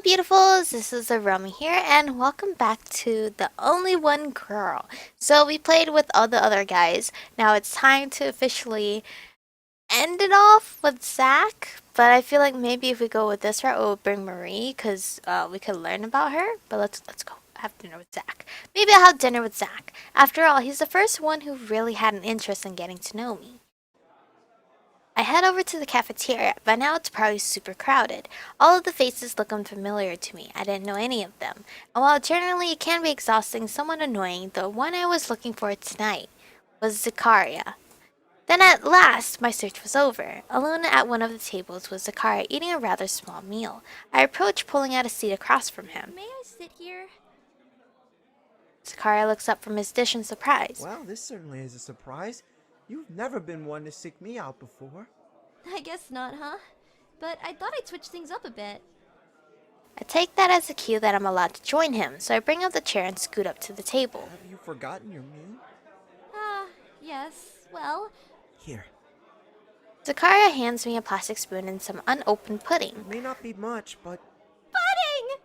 Hello beautifuls, this is Aromie here and welcome back to The Only One Girl. So we played with all the other guys. Now it's time to officially end it off with Zach. But I feel like maybe if we go with this route we'll bring Marie because we could learn about her. But let's go have dinner with Zach. Maybe I'll have dinner with Zach. After all, he's the first one who really had an interest in getting to know me. I head over to the cafeteria, but now it's probably super crowded. All of the faces look unfamiliar to me. I didn't know any of them. And while generally it can be exhausting, somewhat annoying, the one I was looking for tonight was Zakaria. Then at last, my search was over. Alone at one of the tables was Zakaria eating a rather small meal. I approached, pulling out a seat across from him. May I sit here? Zakaria looks up from his dish in surprise. Well, this certainly is a surprise. You've never been one to seek me out before. I guess not, huh? But I thought I'd switch things up a bit. I take that as a cue that I'm allowed to join him, so I bring up the chair and scoot up to the table. Have you forgotten your meal? Yes, well, Here. Zakaria hands me a plastic spoon and some unopened pudding. It may not be much, but pudding!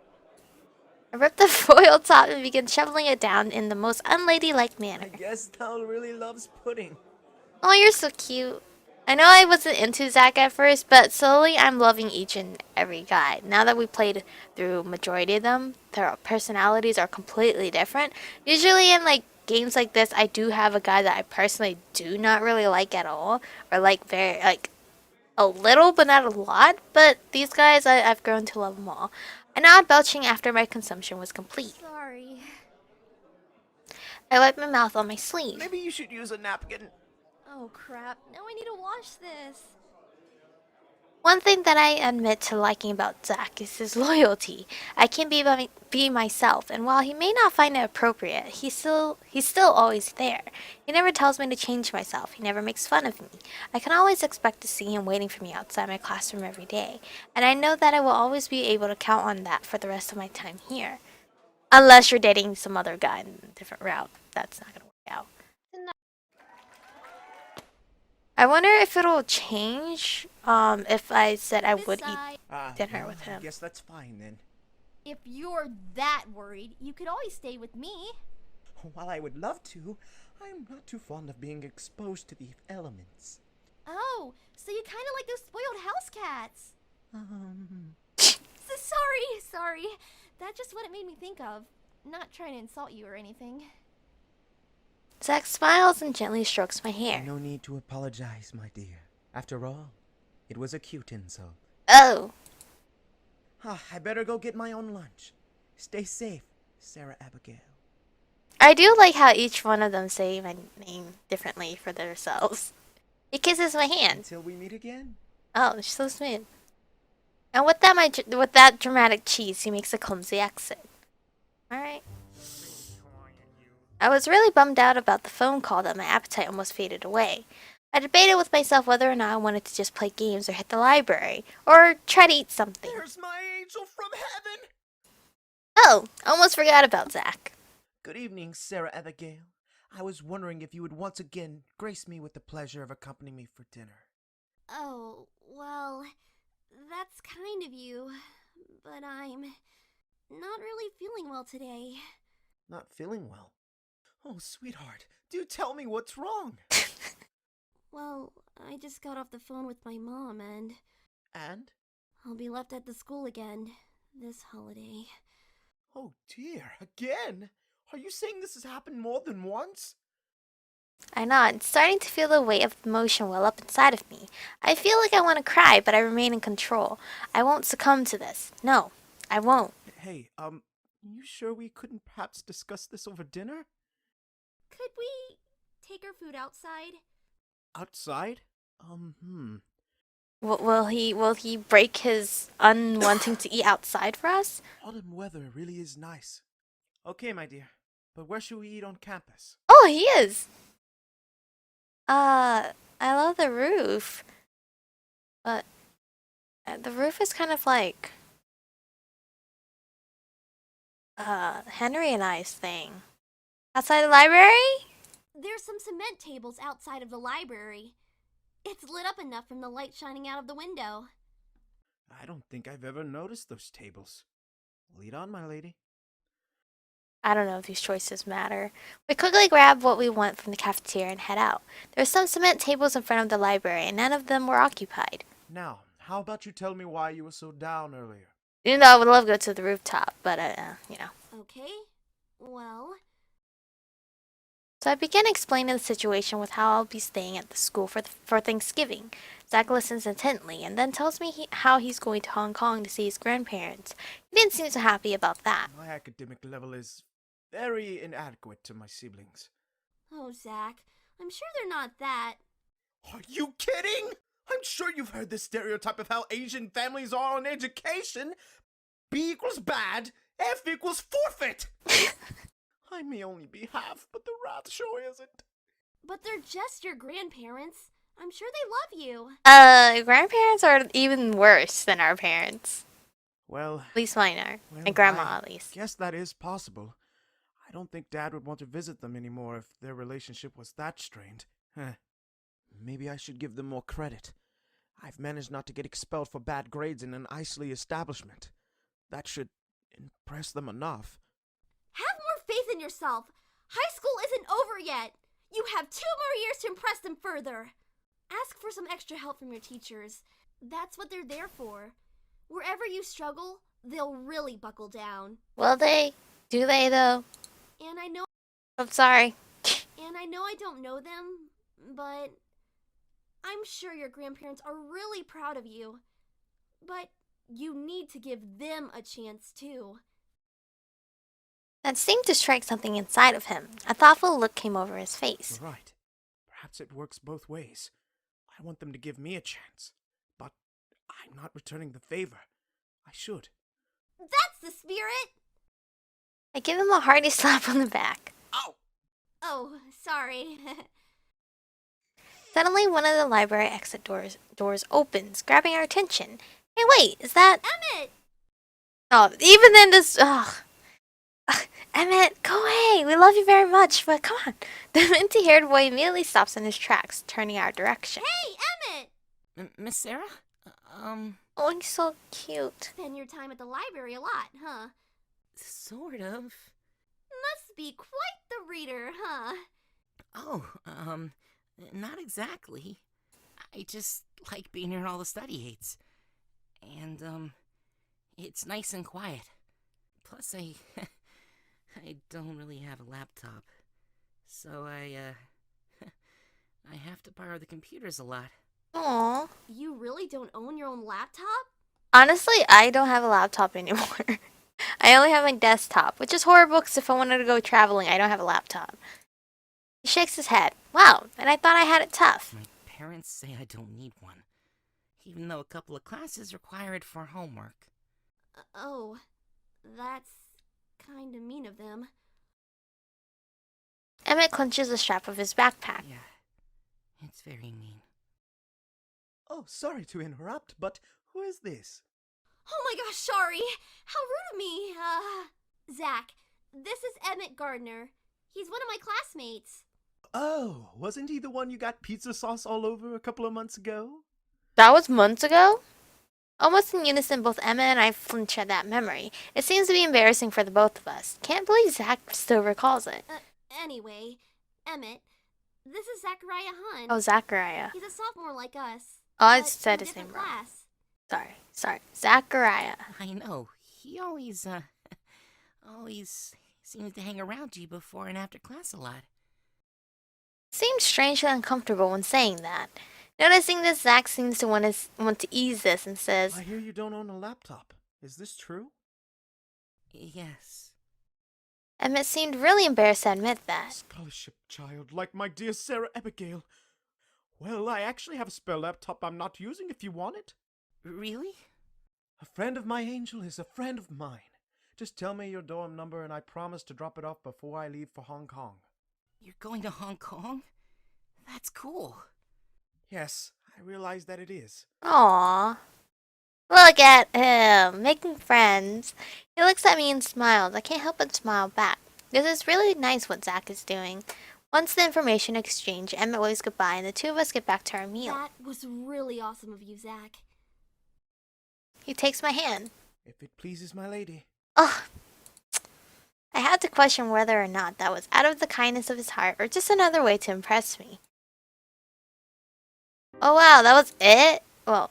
I rip the foil top and begin shoveling it down in the most unladylike I manner. guess Tal really loves pudding. Oh, you're so cute. I know I wasn't into Zach at first, but slowly I'm loving each and every guy. Now that we played through majority of them, their personalities are completely different. Usually in like games like this, I do have a guy that I personally do not really like at all, or like very like a little but not a lot. But these guys, I've grown to love them all. I nod, belching after my consumption was complete. Sorry. I wipe my mouth on my sleeve. Maybe you should use a napkin. Oh crap, now I need to wash this. One thing that I admit to liking about Zach is his loyalty. I can be myself, and while he may not find it appropriate, he's still always there. He never tells me to change myself. He never makes fun of me. I can always expect to see him waiting for me outside my classroom every day, and I know that I will always be able to count on that for the rest of my time here. Unless you're dating some other guy in a different route, that's not gonna work out. I wonder if it'll change if I said I would eat dinner with I him. guess that's fine then. If you're that worried, you could always stay with me. While I would love to, I'm not too fond of being exposed to the elements. Oh, so you kind of like those spoiled house cats. Um, Sorry. That's just what it made me think of. Not trying to insult you or anything. Zach smiles and gently strokes my hair. No need to apologize, my dear. After all, it was a cute insult. Oh, I better go get my own lunch. Stay safe, Sarah Abigail. I do like how each one of them say my name differently for themselves. He kisses my hand. Until we meet again. Oh, she's so smooth. And with that dramatic cheese, he makes a clumsy exit. All right. I was really bummed out about the phone call that my appetite almost faded away. I debated with myself whether or not I wanted to just play games or hit the library, or try to eat something. There's my angel from heaven! Oh, almost forgot about Zach. Good evening, Sarah Abigail. I was wondering if you would once again grace me with the pleasure of accompanying me for dinner. Oh, well, that's kind of you, but I'm not really feeling well today. Not feeling well? Oh, sweetheart, do tell me what's wrong. Well, I just got off the phone with my mom and And? I'll be left at the school again this holiday. Oh dear, again? Are you saying this has happened more than once? I nod, starting to feel the weight of emotion well up inside of me. I feel like I want to cry, but I remain in control. I won't succumb to this. No, I won't. Hey, you sure we couldn't perhaps discuss this over dinner? Could we take our food outside? Outside? Will he break his unwanting to eat outside for us? Autumn weather really is nice. Okay, my dear, but where should we eat on campus? Oh, he is. I love the roof, but the roof is kind of like Henry and I's thing. Outside the library? There's some cement tables outside of the library. It's lit up enough from the light shining out of the window. I don't think I've ever noticed those tables. Lead on, my lady. I don't know if these choices matter. We quickly grab what we want from the cafeteria and head out. There are some cement tables in front of the library, and none of them were occupied. Now, how about you tell me why you were so down earlier? Even though I would love to go to the rooftop, but, you know. Okay, well, So I began explaining the situation with how I'll be staying at the school for Thanksgiving. Zach listens intently and then tells me how he's going to Hong Kong to see his grandparents. He didn't seem so happy about that. My academic level is very inadequate to my siblings. oh, Zach, I'm sure they're not that. Are you kidding? I'm sure you've heard the stereotype of how Asian families are on education. B equals bad, F equals forfeit. I may only be half, but the wrath sure isn't. But they're just your grandparents. I'm sure they love you. Grandparents are even worse than our parents. Well, At least mine are. well, And grandma, I at least. guess that is possible. I don't think Dad would want to visit them anymore if their relationship was that strained. Maybe I should give them more credit. I've managed not to get expelled for bad grades in an Isley establishment. That should impress them enough. Have more faith in yourself. High school isn't over yet. You have 2 more years to impress them further. Ask for some extra help from your teachers. That's what they're there for. Wherever you struggle, they'll really buckle down. Will they? Do they, though? And I know I'm sorry. I don't know them, but I'm sure your grandparents are really proud of you. But you need to give them a chance too. That seemed to strike something inside of him. A thoughtful look came over his face. You're right. Perhaps it works both ways. I want them to give me a chance, but I'm not returning the favor. I should. That's the spirit! I give him a hearty slap on the back. Ow! Oh, sorry. Suddenly, one of the library exit doors opens, grabbing our attention. Hey, wait, is that... Emmett! Oh, even then this... Ugh. Emmett, go away! We love you very much, but come on. The minty-haired boy immediately stops in his tracks, turning our direction. Hey, Emmett! Miss Sarah? Oh, he's so cute. Spend your time at the library a lot, huh? Sort of. Must be quite the reader, huh? Oh, not exactly. I just like being near all the study aids. And, it's nice and quiet. Plus, I don't really have a laptop. So I have to borrow the computers a lot. Aw. You really don't own your own laptop? Honestly, I don't have a laptop anymore. I only have my desktop, which is horrible because if I wanted to go traveling, I don't have a laptop. He shakes his head. Wow, and I thought I had it tough. My parents say I don't need one, even though a couple of classes require it for homework. Oh, that's kinda mean of them. Emmett clenches the strap of his backpack. Yeah, it's very mean. Oh, sorry to interrupt, but who is this? Oh my gosh, sorry! How rude of me! Zach, this is Emmett Gardner. He's one of my classmates. Oh, wasn't he the one you got pizza sauce all over a couple of months ago? That was months ago? Almost in unison, both Emma and I flinch at that memory. It seems to be embarrassing for the both of us. Can't believe Zach still recalls it. Anyway, Emmett, this is Zachariah Hunt. Oh, Zachariah. He's a sophomore like us. Oh, I but said in a his name different wrong. class. Sorry. Zachariah. I know. He always, always seems to hang around you before and after class a lot. Seems strangely uncomfortable when saying that. Noticing this, Zach seems to want to ease this and says, I hear you don't own a laptop. Is this true? Yes. Emmett seemed really embarrassed to admit that. Scholarship child, like my dear Sarah Abigail. Well, I actually have a spare laptop I'm not using if you want it. Really? A friend of my angel is a friend of mine. Just tell me your dorm number and I promise to drop it off before I leave for Hong Kong. You're going to Hong Kong? That's cool. Yes, I realize that it is. Aww. Look at him, making friends. He looks at me and smiles. I can't help but smile back. This is really nice what Zach is doing. Once the information exchange, Emmett waves goodbye and the two of us get back to our meal. That was really awesome of you, Zach. He takes my hand. If it pleases my lady. Ugh, I had to question whether or not that was out of the kindness of his heart or just another way to impress me. Oh wow, that was it? Well,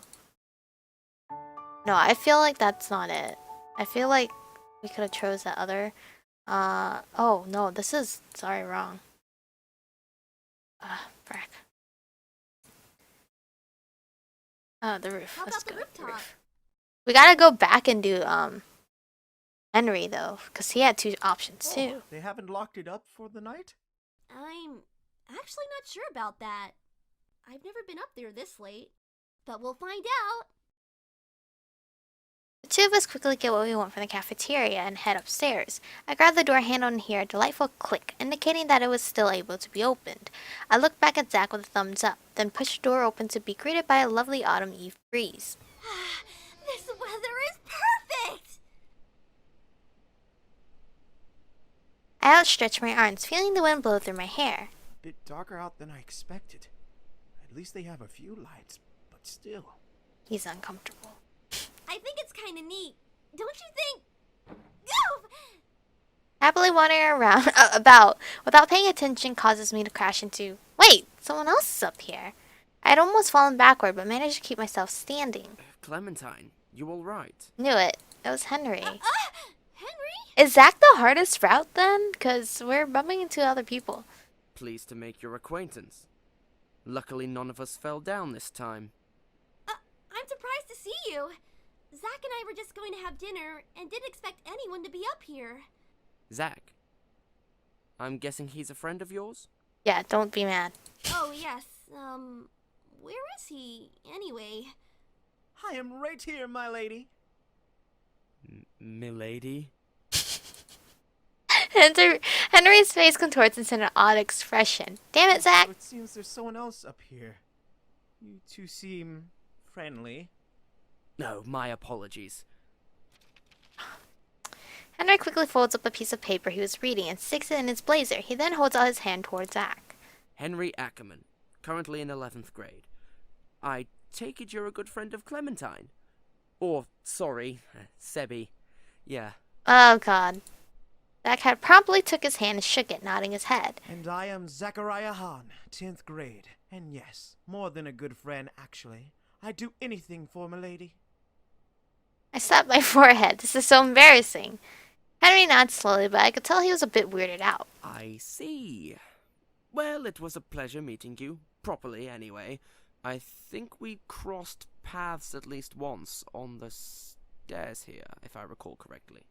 no, I feel like that's not it. I feel like we could have chose that other. Oh no, this is, sorry, wrong. Frack. Oh, the roof. How Let's about the go with the rooftop? roof. We gotta go back and do, Henry, though, because he had 2 options, too. They haven't locked it up for the night? I'm actually not sure about that. I've never been up there this late. But we'll find out. The 2 of us quickly get what we want from the cafeteria and head upstairs. I grab the door handle and hear a delightful click, indicating that it was still able to be opened. I look back at Zach with a thumbs up, then push the door open to be greeted by a lovely autumn eve breeze. This weather is perfect! I outstretch my arms, feeling the wind blow through my hair. A bit darker out than I expected. At least they have a few lights, but still. He's uncomfortable. I think it's kind of neat. Don't you think? Oof! Happily wandering around about without paying attention causes me to crash into. Wait, someone else is up here. I'd almost fallen backward, but managed to keep myself standing. Clementine, you all right? Knew it. It was Henry. Henry? Is Zach the hardest route then? Because we're bumping into other people. Pleased to make your acquaintance. Luckily, none of us fell down this time. I'm surprised to see you. Zach and I were just going to have dinner and didn't expect anyone to be up here. Zach. I'm guessing he's a friend of yours? Yeah, don't be mad. Oh, yes. Where is he, anyway? I am right here, my lady. Milady? Henry's face contorts into an odd expression. Damn it, Zach! So it seems there's someone else up here. You two seem friendly. No, my apologies. Henry quickly folds up a piece of paper he was reading and sticks it in his blazer. He then holds out his hand towards Zach. Henry Ackerman, currently in 11th grade. I take it you're a good friend of Clementine? Or, sorry, Sebby. Yeah. Oh, God. Zach had promptly took his hand and shook it, nodding his head. And I am Zachariah Hahn, 10th grade. And yes, more than a good friend, actually. I'd do anything for milady. I slapped my forehead. This is so embarrassing. Henry nodded slowly, but I could tell he was a bit weirded out. I see. Well, it was a pleasure meeting you. Properly, anyway. I think we crossed paths at least once on the stairs here, if I recall correctly.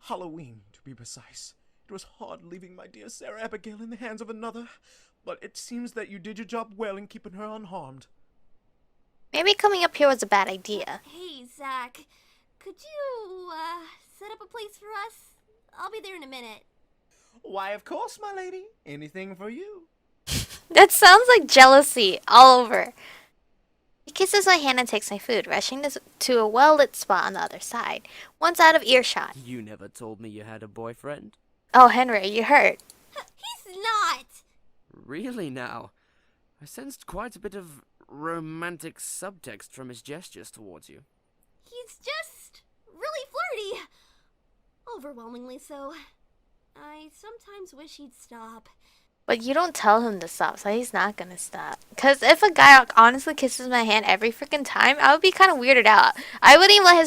Halloween, to be precise. It was hard leaving my dear Sarah Abigail in the hands of another, but it seems that you did your job well in keeping her unharmed. Maybe coming up here was a bad idea. Hey, Zach. Could you, set up a place for us? I'll be there in a minute. Why, of course, my lady. Anything for you. That sounds like jealousy all over. He kisses my hand and takes my food, rushing to a well-lit spot on the other side, once out of earshot. You never told me you had a boyfriend. Oh, Henry, you hurt. He's not! Really now? I sensed quite a bit of romantic subtext from his gestures towards you. He's just really flirty. Overwhelmingly so. I sometimes wish he'd stop. But you don't tell him to stop, so he's not gonna stop. Because if a guy honestly kisses my hand every freaking time, I would be kind of weirded out. I wouldn't even let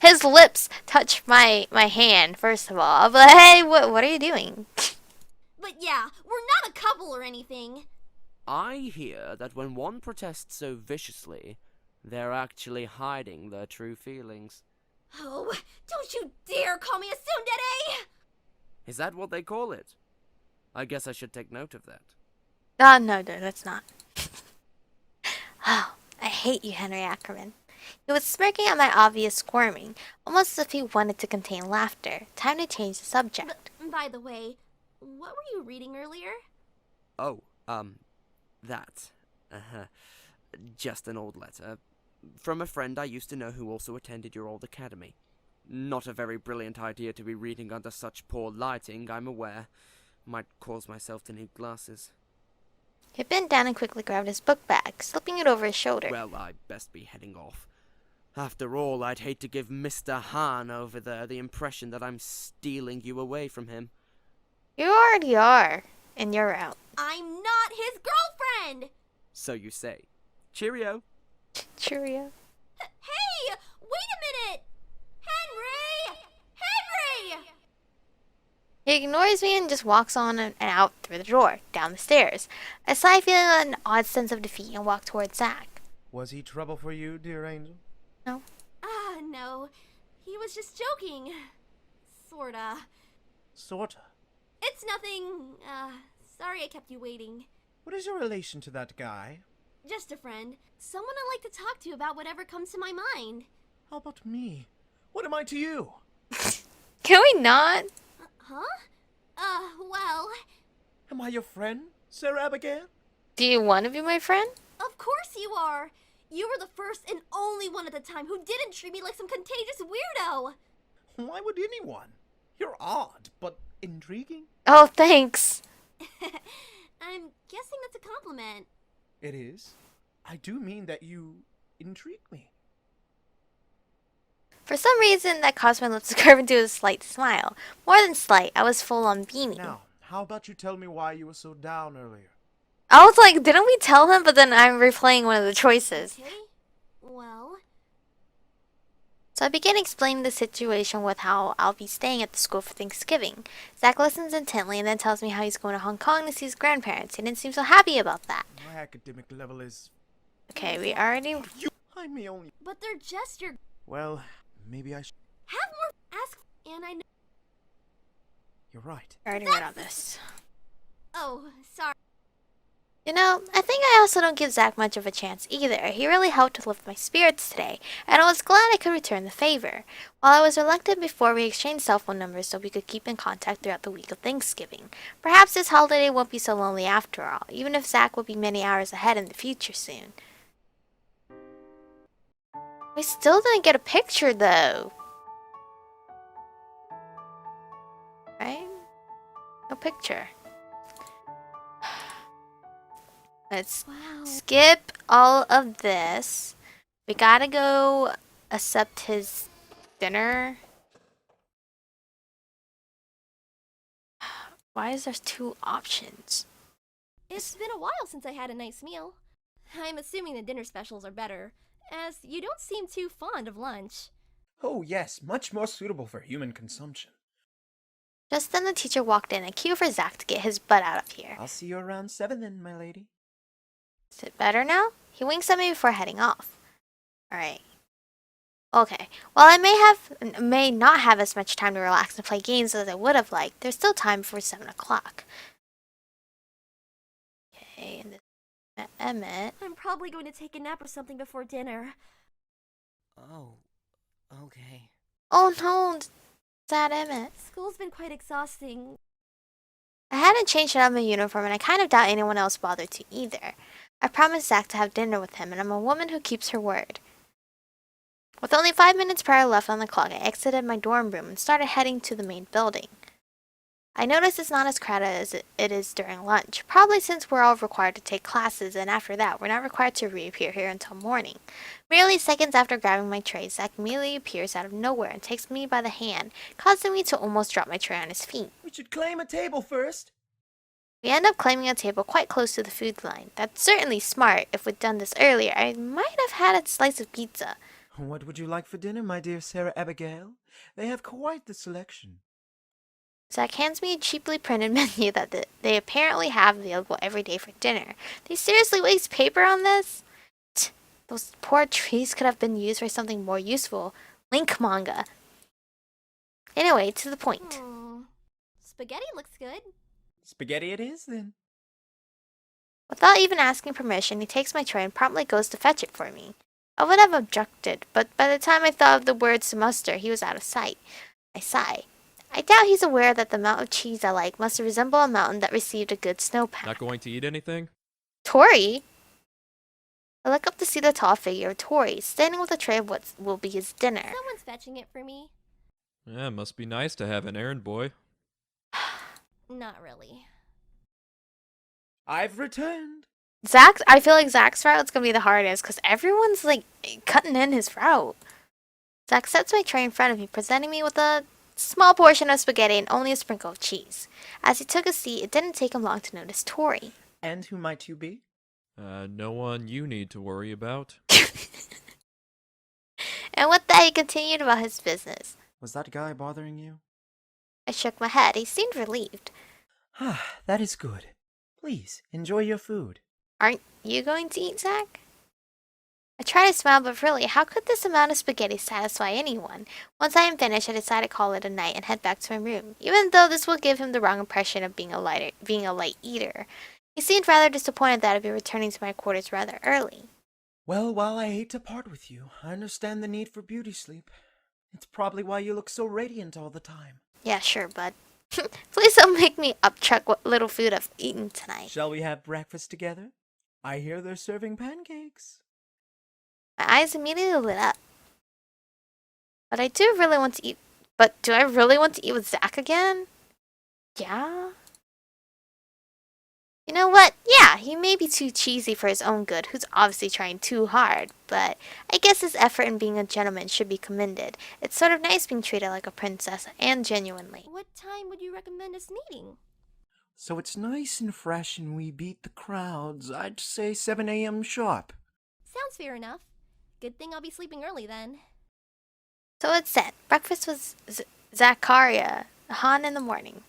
his lips touch my hand, first of all. I'll be like, hey, what are you doing? But yeah, we're not a couple or anything. I hear that when one protests so viciously, they're actually hiding their true feelings. Oh, don't you dare call me a tsundere! Is that what they call it? I guess I should take note of that. No, that's not. Oh, I hate you, Henry Ackerman. He was smirking at my obvious squirming, almost as if he wanted to contain laughter. Time to change the subject. By the way, what were you reading earlier? Oh, that. Just an old letter. From a friend I used to know who also attended your old academy. Not a very brilliant idea to be reading under such poor lighting, I'm aware. Might cause myself to need glasses. He bent down and quickly grabbed his book bag, slipping it over his shoulder. Well, I'd best be heading off. After all, I'd hate to give Mr. Han over there the impression that I'm stealing you away from him. You already are, and you're out. I'm not his girlfriend! So you say. Cheerio. Cheerio. Hey! Wait a minute! Henry! Henry! He ignores me and just walks on and out through the door, down the stairs. I sigh, feeling an odd sense of defeat, and walk towards Zach. Was he trouble for you, dear angel? No. No. He was just joking. Sorta. Sorta. It's nothing. Sorry I kept you waiting. What is your relation to that guy? Just a friend. Someone I like to talk to about whatever comes to my mind. How about me? What am I to you? Can we not? Huh? Well, Am I your friend, Sarah Abigail? Do you want to be my friend? of course you are. You were the first and only one at the time who didn't treat me like some contagious weirdo. Why would anyone? You're odd, but intriguing. Oh, thanks. I'm guessing that's a compliment. It is. I do mean that you intrigue me. For some reason, that caused my lips to curve into a slight smile. More than slight, I was full on beaming. Now, how about you tell me why you were so down earlier? I was like, didn't we tell him? But then I'm replaying one of the choices. Okay. Well, So I begin explaining the situation with how I'll be staying at the school for Thanksgiving. Zach listens intently and then tells me how he's going to Hong Kong to see his grandparents. He didn't seem so happy about that. My academic level is... Okay, we already... I'm the only... but they're just your. Well, maybe I should... Have more. Ask. And I know. You're right. already read on this. Oh, sorry. You know, I think I also don't give Zach much of a chance either. He really helped to lift my spirits today, and I was glad I could return the favor. While I was reluctant before, we exchanged cell phone numbers so we could keep in contact throughout the week of Thanksgiving. Perhaps this holiday won't be so lonely after all, even if Zach will be many hours ahead in the future soon. We still didn't get a picture though. Right? No picture. Let's Wow. skip all of this. We gotta go accept his dinner. Why is there two options? It's been a while since I had a nice meal. I'm assuming the dinner specials are better, as you don't seem too fond of lunch. Oh, yes, much more suitable for human consumption. Just then the teacher walked in, a cue for Zach to get his butt out of here. I'll see you around 7 then, my lady. Is it better now? He winks at me before heading off. Alright. Okay. While I may not have as much time to relax and play games as I would have liked, there's still time before 7 o'clock. Okay, and this Emmett. I'm probably going to take a nap or something before dinner. Oh, okay. Oh no, sad Emmett. School's been quite exhausting. I hadn't changed out of my uniform, and I kind of doubt anyone else bothered to either. I promised Zach to have dinner with him, and I'm a woman who keeps her word. With only 5 minutes prior left on the clock, I exited my dorm room and started heading to the main building. I notice it's not as crowded as it is during lunch, probably since we're all required to take classes, and after that, we're not required to reappear here until morning. Merely seconds after grabbing my tray, Zach immediately appears out of nowhere and takes me by the hand, causing me to almost drop my tray on his feet. We should claim a table first. We end up claiming a table quite close to the food line. That's certainly smart. If we'd done this earlier, I might have had a slice of pizza. What would you like for dinner, my dear Sarah Abigail? They have quite the selection. Zach hands me a cheaply printed menu that they apparently have available every day for dinner. They seriously waste paper on this? Tch, those poor trees could have been used for something more useful. Link manga. Anyway, to the point. Spaghetti looks good. Spaghetti it is, then. Without even asking permission, he takes my tray and promptly goes to fetch it for me. I would have objected, but by the time I thought of the words to muster, he was out of sight. I sigh. I doubt he's aware that the amount of cheese I like must resemble a mountain that received a good snowpack. Not going to eat anything? Tori? I look up to see the tall figure of Tori, standing with a tray of what will be his dinner. Someone's fetching it for me. Yeah, must be nice to have an errand boy. Not really. I've returned. I feel like Zach's route is gonna be the hardest because everyone's like cutting in his route. Zach sets my tray in front of me, presenting me with a small portion of spaghetti and only a sprinkle of cheese. As he took a seat, it didn't take him long to notice Tori. And who might you be? No one you need to worry about. And with that, he continued about his business. Was that guy bothering you? I shook my head. He seemed relieved. Ah, that is good. Please, enjoy your food. Aren't you going to eat, Zach? I tried to smile, but really, how could this amount of spaghetti satisfy anyone? Once I am finished, I decided to call it a night and head back to my room, even though this will give him the wrong impression of being a light eater. He seemed rather disappointed that I'd be returning to my quarters rather early. Well, while I hate to part with you, I understand the need for beauty sleep. It's probably why you look so radiant all the time. Yeah, sure, bud. Please don't make me upchuck what little food I've eaten tonight. Shall we have breakfast together? I hear they're serving pancakes. My eyes immediately lit up. But I do really want to eat. But do I really want to eat with Zach again? Yeah. You know what? Yeah, he may be too cheesy for his own good, who's obviously trying too hard, but I guess his effort in being a gentleman should be commended. It's sort of nice being treated like a princess, and genuinely. What time would you recommend us meeting? So it's nice and fresh and we beat the crowds. I'd say 7 a.m. sharp. Sounds fair enough. Good thing I'll be sleeping early then. So it's set. Breakfast was Zachariah, Han in the morning.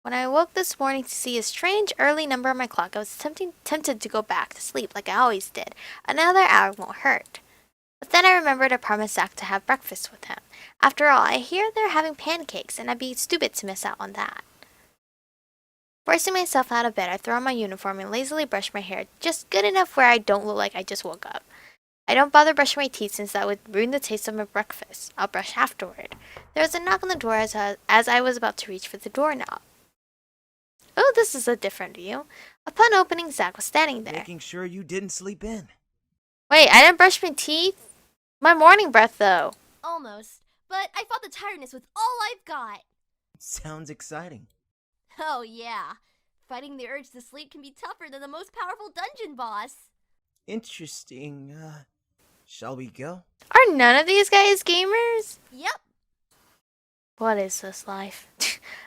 When I awoke this morning to see a strange early number on my clock, I was tempted to go back to sleep like I always did. Another hour won't hurt. But then I remembered I promised Zach to have breakfast with him. After all, I hear they're having pancakes, and I'd be stupid to miss out on that. Forcing myself out of bed, I throw on my uniform and lazily brush my hair, just good enough where I don't look like I just woke up. I don't bother brushing my teeth since that would ruin the taste of my breakfast. I'll brush afterward. There was a knock on the door as I was about to reach for the doorknob. Oh, this is a different view. Upon opening, Zach was standing there. Making sure you didn't sleep in. Wait, I didn't brush my teeth? My morning breath, though. Almost. But I fought the tiredness with all I've got. Sounds exciting. Oh, yeah. Fighting the urge to sleep can be tougher than the most powerful dungeon boss. Interesting. Shall we go? Are none of these guys gamers? Yep. What is this life?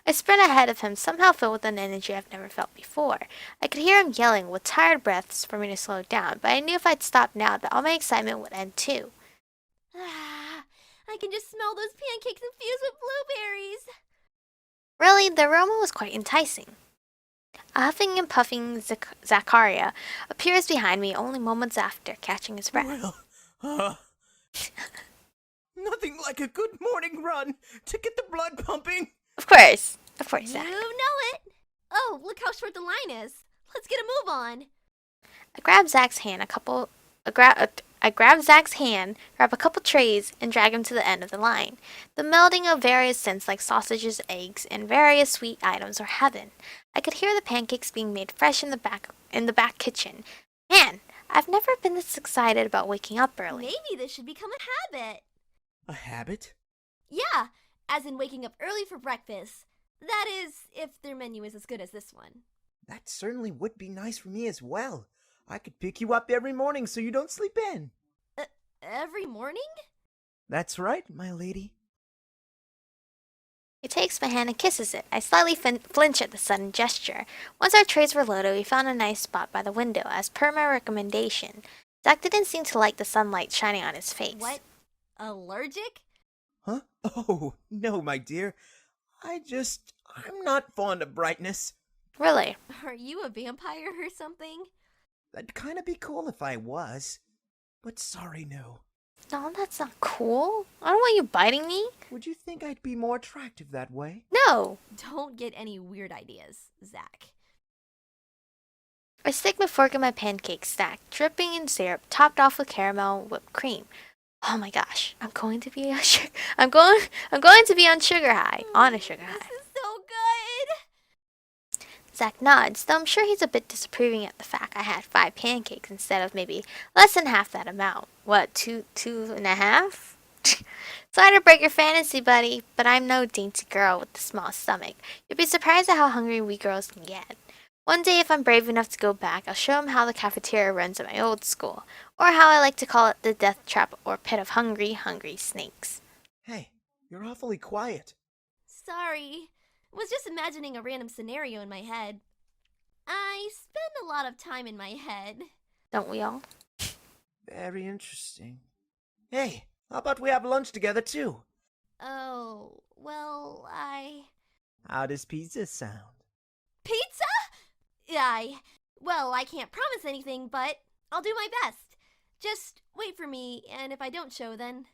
I sprint ahead of him, somehow filled with an energy I've never felt before. I could hear him yelling with tired breaths for me to slow down, but I knew if I'd stopped now that all my excitement would end too. Ah, I can just smell those pancakes infused with blueberries. Really, the aroma was quite enticing. A huffing and puffing Zachariah appears behind me only moments after, catching his breath. Well, nothing like a good morning run to get the blood pumping. Of course, You Zach. know it. Oh, look how short the line is. Let's get a move on. I grabbed Zach's hand, I grabbed Zach's hand, grab a couple trays, and drag him to the end of the line. The melding of various scents like sausages, eggs, and various sweet items were heaven. I could hear the pancakes being made fresh in the back kitchen. Man, I've never been this excited about waking up early. Maybe this should become a habit. A habit? Yeah, as in waking up early for breakfast. That is, if their menu is as good as this one. That certainly would be nice for me as well. I could pick you up every morning so you don't sleep in. Every morning? That's right, my lady. He takes my hand and kisses it. I slightly flinch at the sudden gesture. Once our trays were loaded, we found a nice spot by the window, as per my recommendation. Zach didn't seem to like the sunlight shining on his face. What? Allergic? Huh? Oh, no, my dear. I'm not fond of brightness. Really? Are you a vampire or something? That'd kinda be cool if I was. But sorry, no. No, that's not cool. I don't want you biting me. Would you think I'd be more attractive that way? No. Don't get any weird ideas, Zach. I stick my fork in my pancake stack, dripping in syrup, topped off with caramel and whipped cream. Oh my gosh, I'm going to be I'm going to be on sugar high, on a sugar high. This is so good. Zach nods, though I'm sure he's a bit disapproving at the fact I had 5 pancakes instead of maybe less than half that amount. What, two and a half? Sorry to break your fantasy, buddy, but I'm no dainty girl with a small stomach. You'd be surprised at how hungry we girls can get. One day, if I'm brave enough to go back, I'll show him how the cafeteria runs at my old school, or how I like to call it the death trap or pit of hungry, hungry snakes. Hey, you're awfully quiet. Sorry. Was just imagining a random scenario in my head. I spend a lot of time in my head. Don't we all? Very interesting. Hey, how about we have lunch together too? Oh, well, How does pizza sound? Pizza? Well, I can't promise anything, but I'll do my best. Just wait for me, and if I don't show, then.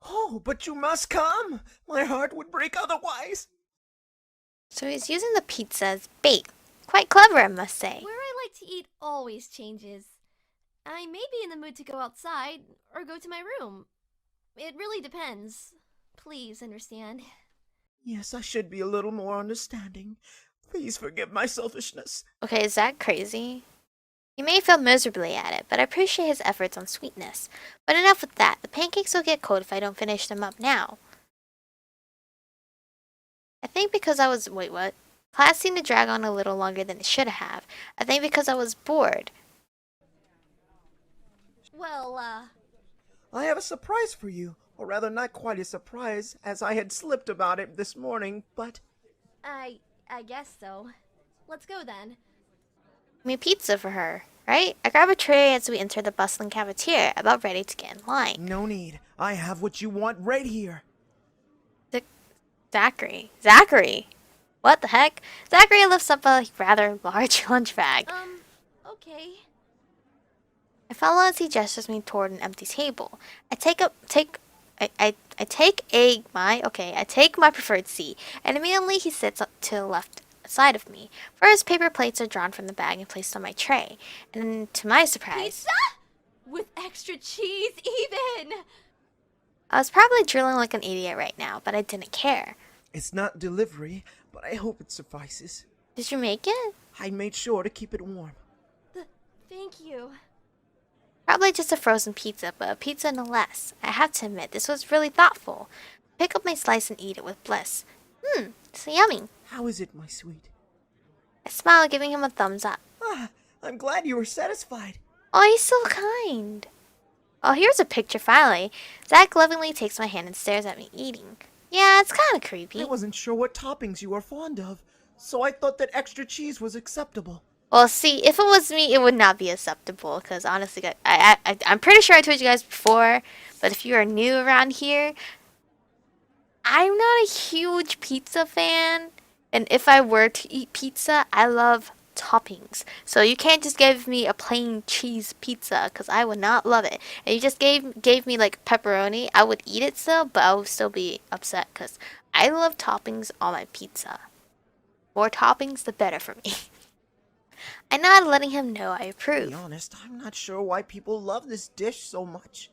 Oh, but you must come! My heart would break otherwise! So he's using the pizza as bait. Quite clever, I must say. Where I like to eat always changes. I may be in the mood to go outside or go to my room. It really depends. Please understand. Yes, I should be a little more understanding. Please forgive my selfishness. Okay, is that crazy? He may fail miserably at it, but I appreciate his efforts on sweetness. But enough with that. The pancakes will get cold if I don't finish them up now. I think because I was... Wait, what? Class seemed to drag on a little longer than it should have. I think because I was bored. Well, I have a surprise for you. Or rather, not quite a surprise, as I had slipped about it this morning, but... I guess so. Let's go then. I mean, pizza for her, right? I grab a tray as we enter the bustling cafeteria, about ready to get in line. No need. I have what you want right here. Zachary? What the heck? Zachary lifts up a rather large lunch bag. Okay. I follow as he gestures me toward an empty table. I take my preferred seat, and immediately he sits up to the left side of me. First, paper plates are drawn from the bag and placed on my tray, and to my surprise, Pizza? With extra cheese, even! I was probably drooling like an idiot right now, but I didn't care. It's not delivery, but I hope it suffices. Did you make it? I made sure to keep it warm. Thank you. Probably just a frozen pizza, but a pizza no less. I have to admit, this was really thoughtful. Pick up my slice and eat it with bliss. It's yummy. How is it, my sweet? I smile, giving him a thumbs up. Ah, I'm glad you were satisfied. Oh, he's so kind. Oh, here's a picture finally. Zach lovingly takes my hand and stares at me eating. Yeah, it's kind of creepy. I wasn't sure what toppings you were fond of, so I thought that extra cheese was acceptable. Well, see, if it was me, it would not be acceptable. Because honestly, I'm pretty sure I told you guys before. But if you are new around here, I'm not a huge pizza fan. And if I were to eat pizza, I love toppings. So you can't just give me a plain cheese pizza, because I would not love it. And you just gave me like pepperoni, I would eat it still, but I would still be upset because I love toppings on my pizza. More toppings, the better for me. I nod, letting him know I To approve. be honest, I'm not sure why people love this dish so much.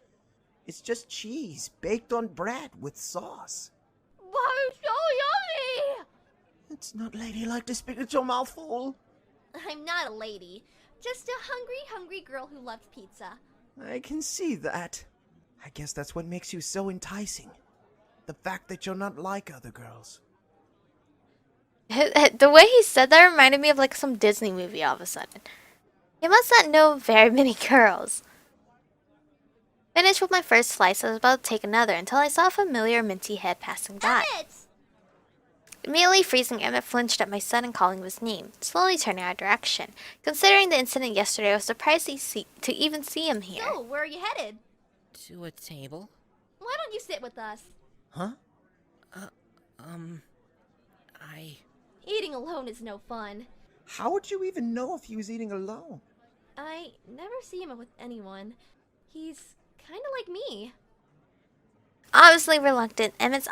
It's just cheese baked on bread with sauce. Wow, so yummy! It's not ladylike to spit at your mouth full. I'm not a lady. Just a hungry girl who loved pizza. I can see that. I guess that's what makes you so enticing. The fact that you're not like other girls. The way he said that reminded me of like some Disney movie all of a sudden. He must not know very many girls. Finished with my first slice, I was about to take another until I saw a familiar minty head passing by. Emmett! Immediately freezing, Emmett flinched at my sudden calling of his name, slowly turning our direction. Considering the incident yesterday, I was surprised to even see him here. So, where are you headed? To a table? Why don't you sit with us? Huh? Eating alone is no fun. How would you even know if he was eating alone? I never see him with anyone. He's kind of like me. Obviously reluctant, Emmett's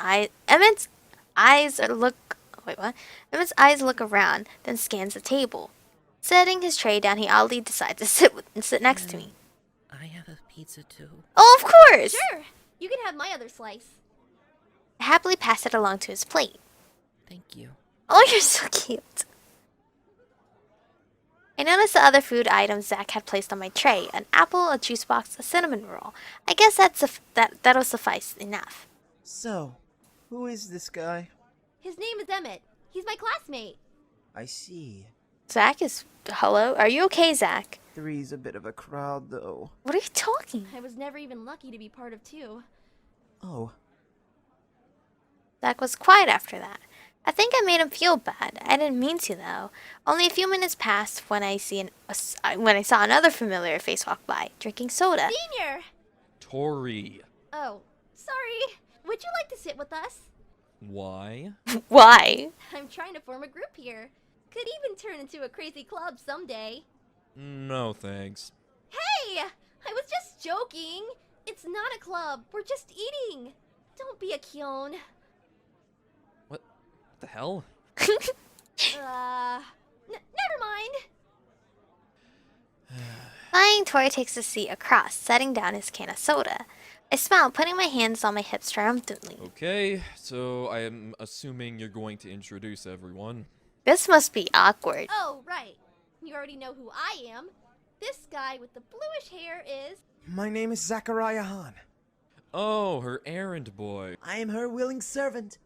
eyes look around, then scans the table. Setting his tray down, he oddly decides to sit next to me. I have a pizza too. Oh, of course! Sure, you can have my other slice. I happily passed it along to his plate. Thank you. Oh, you're so cute. I noticed the other food items Zach had placed on my tray: an apple, a juice box, a cinnamon roll. I guess that'll suffice enough. So, who is this guy? His name is Emmett. He's my classmate. I see. Zach is. Hello? Are you okay, Zach? Three's a bit of a crowd, though. What are you talking? I was never even lucky to be part of two. Oh, Zach was quiet after that. I think I made him feel bad. I didn't mean to, though. Only a few minutes passed when when I saw another familiar face walk by, drinking soda. Senior! Tori. Oh, sorry. Would you like to sit with us? Why? Why? I'm trying to form a group here. Could even turn into a crazy club someday. No thanks. Hey! I was just joking. It's not a club. We're just eating. Don't be a Kyon. What the hell? Never mind. Lying, Tori takes a seat across, setting down his can of soda. I smile, putting my hands on my hips triumphantly. Okay, so I am assuming you're going to introduce everyone. This must be awkward. Oh, right. You already know who I am. This guy with the bluish hair is... my name is Zachariah Hahn. Oh, her errand boy. I am her willing servant.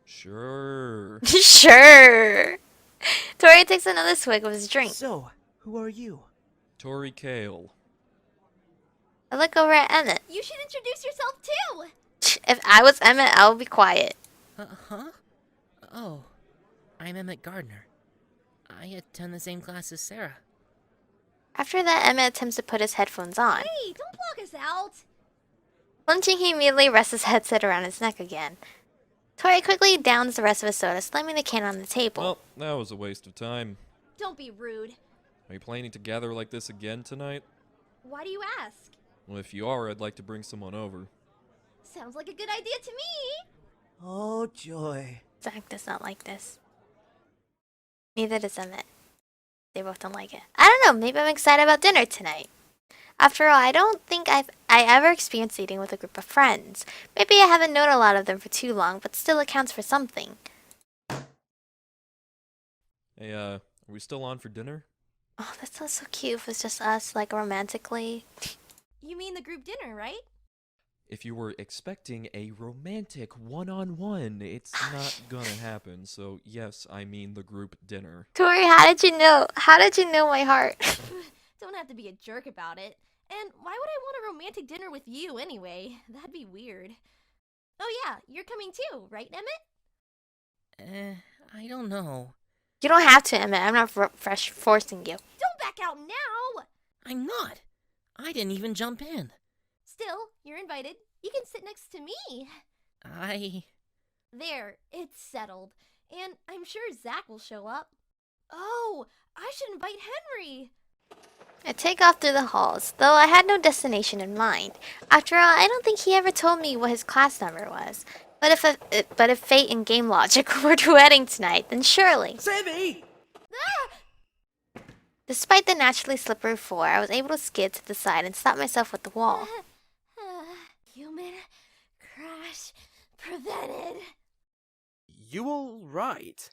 Sure. Sure. Tori takes another swig of his drink. So, who are you? Tori Kale. I look over at Emmett. You should introduce yourself too. If I was Emmett, I would be quiet. Huh? Oh, I'm Emmett Gardner. I attend the same class as Sarah. After that, Emmett attempts to put his headphones on. Hey, don't block us out. Flinching, he immediately rests his headset around his neck again. Tori quickly downs the rest of his soda, slamming the can on the table. Well, that was a waste of time. Don't be rude. Are you planning to gather like this again tonight? Why do you ask? Well, if you are, I'd like to bring someone over. Sounds like a good idea to me. Oh, joy. Zach does not like this. Neither does Emmett. They both don't like it. I don't know, maybe I'm excited about dinner tonight. After all, I don't think I ever experienced eating with a group of friends. Maybe I haven't known a lot of them for too long, but still it counts for something. Hey, are we still on for dinner? Oh, that sounds so cute if it's just us, like romantically. You mean the group dinner, right? If you were expecting a romantic one-on-one, it's not gonna happen. So yes, I mean the group dinner. Tori, how did you know? How did you know my heart? Don't have to be a jerk about it. And why would I want a romantic dinner with you anyway? That'd be weird. Oh yeah, you're coming too, right, Emmett? I don't know. You don't have to, Emmett. I'm not forcing you. Don't back out now! I'm not. I didn't even jump in. Still, you're invited. You can sit next to me. There, it's settled. And I'm sure Zach will show up. Oh, I should invite Henry. I take off through the halls, though I had no destination in mind. After all, I don't think he ever told me what his class number was. But if fate and game logic were duetting tonight, then surely. Sammy! Despite the naturally slippery floor, I was able to skid to the side and stop myself with the wall. Human crash prevented. You all right?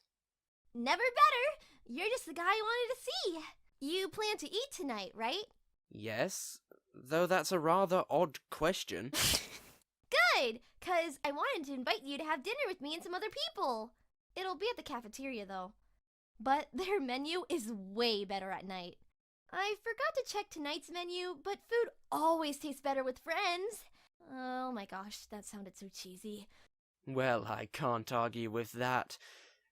Never better. You're just the guy I wanted to see. You plan to eat tonight, right? Yes, though that's a rather odd question. Good, because I wanted to invite you to have dinner with me and some other people. It'll be at the cafeteria, though. But their menu is way better at night. I forgot to check tonight's menu, but food always tastes better with friends. Oh my gosh, that sounded so cheesy. Well, I can't argue with that.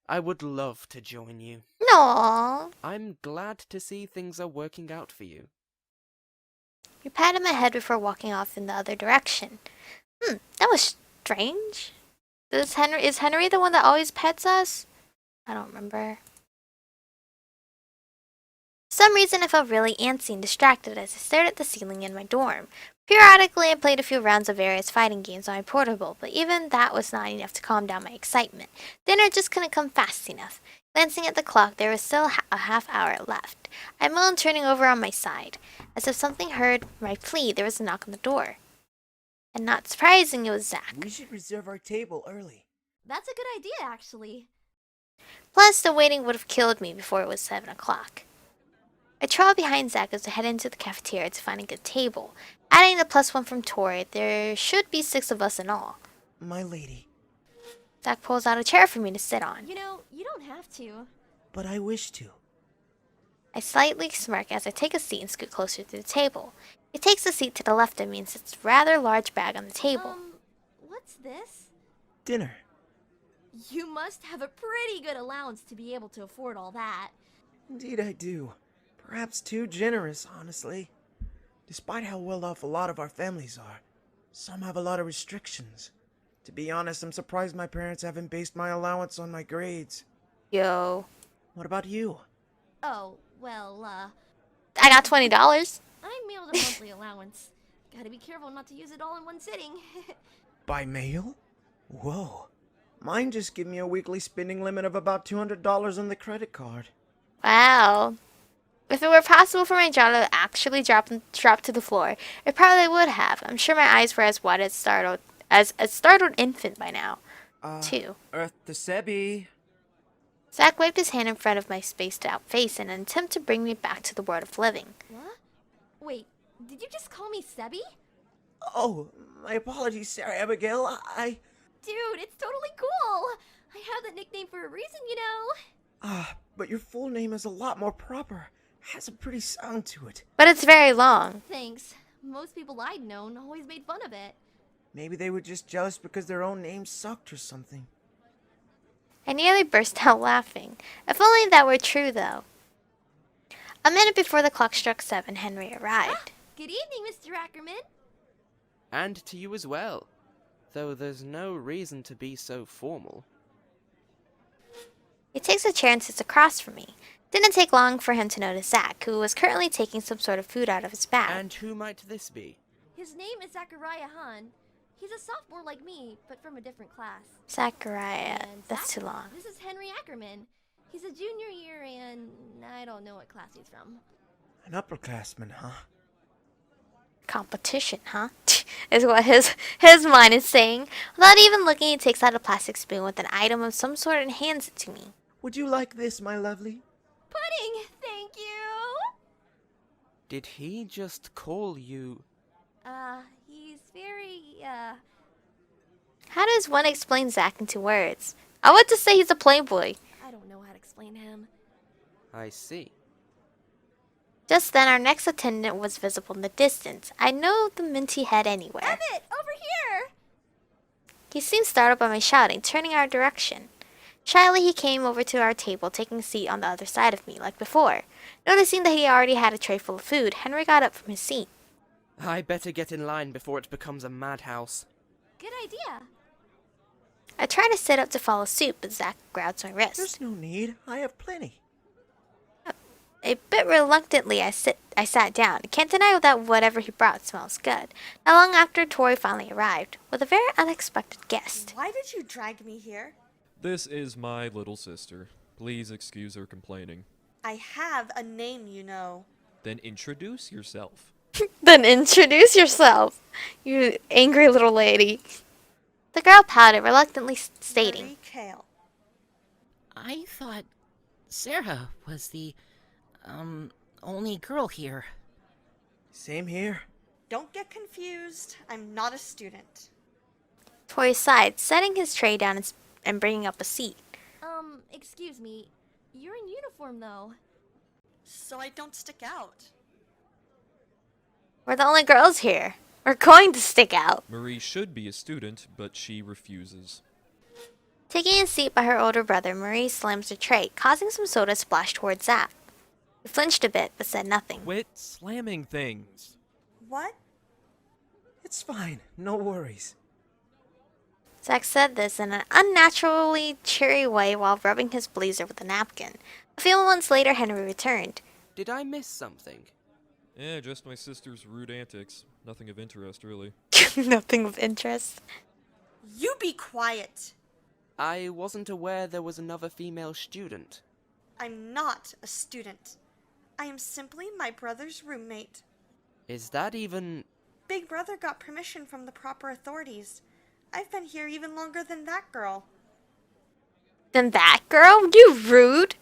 I would love to join you. No. I'm glad to see things are working out for you. You patted my head before walking off in the other direction. That was strange. Is Henry the one that always pets us? I don't remember. For some reason, I felt really antsy and distracted as I stared at the ceiling in my dorm. Periodically, I played a few rounds of various fighting games on my portable, but even that was not enough to calm down my excitement. Dinner just couldn't come fast enough. Glancing at the clock, there was still a half hour left. I moaned, turning over on my side. As if something heard my plea, there was a knock on the door. And not surprising, it was Zach. We should reserve our table early. That's a good idea, actually. Plus, the waiting would have killed me before it was 7 o'clock. I trailed behind Zach as I head into the cafeteria to find a good table. Adding the +1 from Tori, there should be 6 of us in all. my lady. Zach pulls out a chair for me to sit on. You know, you don't have to. But I wish to. I slightly smirk as I take a seat and scoot closer to the table. He takes a seat to the left of me and sits a rather large bag on the table. What's this? Dinner. You must have a pretty good allowance to be able to afford all that. Indeed I do. Perhaps too generous, honestly. Despite how well off a lot of our families are, some have a lot of restrictions. To be honest, I'm surprised my parents haven't based my allowance on my grades. Yo. What about you? Oh, well, I got $20. I mailed a monthly allowance. Gotta be careful not to use it all in one sitting. By mail? Whoa. Mine just give me a weekly spending limit of about $200 on the credit card. Wow. If it were possible for my jaw to actually drop to the floor, it probably would have. I'm sure my eyes were as wide as a startled infant by now, too. Earth to Sebi. Zach waved his hand in front of my spaced out face in an attempt to bring me back to the world of living. What? Wait, did you just call me Sebi? Oh, my apologies, Sarah Abigail. Dude, it's totally cool. I have that nickname for a reason, you know. But your full name is a lot more proper. Has a pretty sound to it. But it's very long. Thanks. Most people I'd known always made fun of it. Maybe they were just jealous because their own name sucked or something. I nearly burst out laughing. If only that were true, though. A minute before the clock struck 7, Henry arrived. Good evening, Mr. Ackerman. And to you as well. Though there's no reason to be so formal. He takes a chair and sits across from me. Didn't take long for him to notice Zach, who was currently taking some sort of food out of his bag. And who might this be? His name is Zachariah Hahn. He's a sophomore like me, but from a different class. Zachariah, And that's Zach- too long. This is Henry Ackerman. He's a junior year and I don't know what class he's from. An upperclassman, huh? Competition, huh? Is what his mind is saying. Without even looking, he takes out a plastic spoon with an item of some sort and hands it to me. Would you like this, my lovely? Pudding, thank you. Did he just call you... He's very, How does one explain Zach into words? I want to say he's a playboy. I don't know how to explain him. I see. Just then, our next attendant was visible in the distance. I know the minty head anywhere. Emmett, over here! He seemed startled by my shouting, turning our direction. Shyly, he came over to our table, taking a seat on the other side of me, like before. Noticing that he already had a tray full of food, Henry got up from his seat. I better get in line before it becomes a madhouse. Good idea. I tried to sit up to follow suit, but Zach grabbed my wrist. There's no need. I have plenty. A bit reluctantly, I sat down. Can't deny that whatever he brought smells good. Not long after, Tori finally arrived, with a very unexpected guest. Why did you drag me here? This is my little sister. Please excuse her complaining. I have a name, you know. Then introduce yourself. Then introduce yourself, you angry little lady. The girl pouted, reluctantly stating, Marie Kale. I thought Sarah was the, only girl here. Same here. Don't get confused. I'm not a student. Tori sighed, setting his tray down and bringing up a seat. Excuse me. You're in uniform, though. So I don't stick out. We're the only girls here. We're going to stick out. Marie should be a student, but she refuses. Taking a seat by her older brother, Marie slams the tray, causing some soda to splash towards Zach. He flinched a bit, but said nothing. Quit slamming things. What? It's fine. No worries. Zach said this in an unnaturally cheery way while rubbing his blazer with a napkin. A few months later, Henry returned. Did I miss something? Just my sister's rude antics. Nothing of interest, really. Nothing of interest. You be quiet. I wasn't aware there was another female student. I'm not a student. I am simply my brother's roommate. Is that even... Big Brother got permission from the proper authorities. I've been here even longer than that girl. Then that girl? You rude!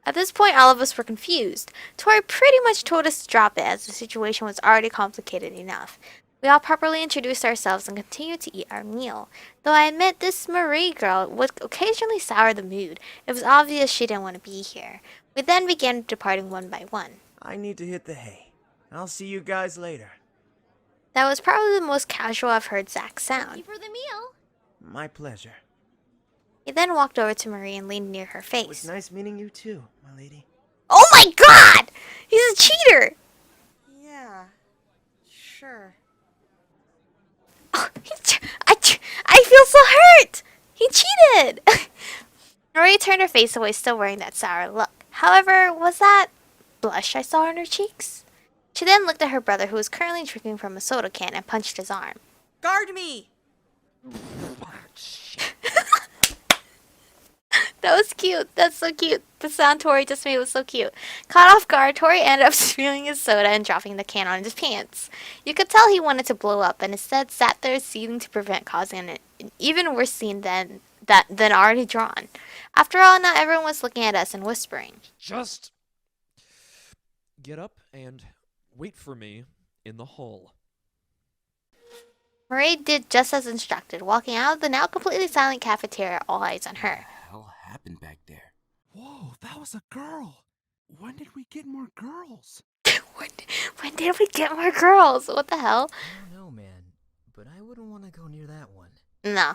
At this point, all of us were confused. Tori pretty much told us to drop it as the situation was already complicated enough. We all properly introduced ourselves and continued to eat our meal. Though I admit this Marie girl would occasionally sour the mood. It was obvious she didn't want to be here. We then began departing one by one. I need to hit the hay. I'll see you guys later. That was probably the most casual I've heard Zach Thank sound. you for the meal. My pleasure. He then walked over to Marie and leaned near her It was face. nice meeting you too, my lady. Oh my god! He's a cheater! Yeah, sure. Oh, I feel so hurt! He cheated! Marie turned her face away, still wearing that sour look. However, was that blush I saw on her cheeks? She then looked at her brother, who was currently drinking from a soda can, and punched his arm. Guard me! That was cute. That's so cute. The sound Tori just made was so cute. Caught off guard, Tori ended up spilling his soda and dropping the can on his pants. You could tell he wanted to blow up, and instead sat there seething to prevent causing an even worse scene than already drawn. After all, not everyone was looking at us and whispering. Just get up and wait for me in the hall. Marie did just as instructed, walking out of the now completely silent cafeteria, all eyes on her. Hell happened back there? Whoa, that was a girl. When did we get more girls? when did we get more girls? What the hell? I don't know, man, but I wouldn't want to go near that one. No.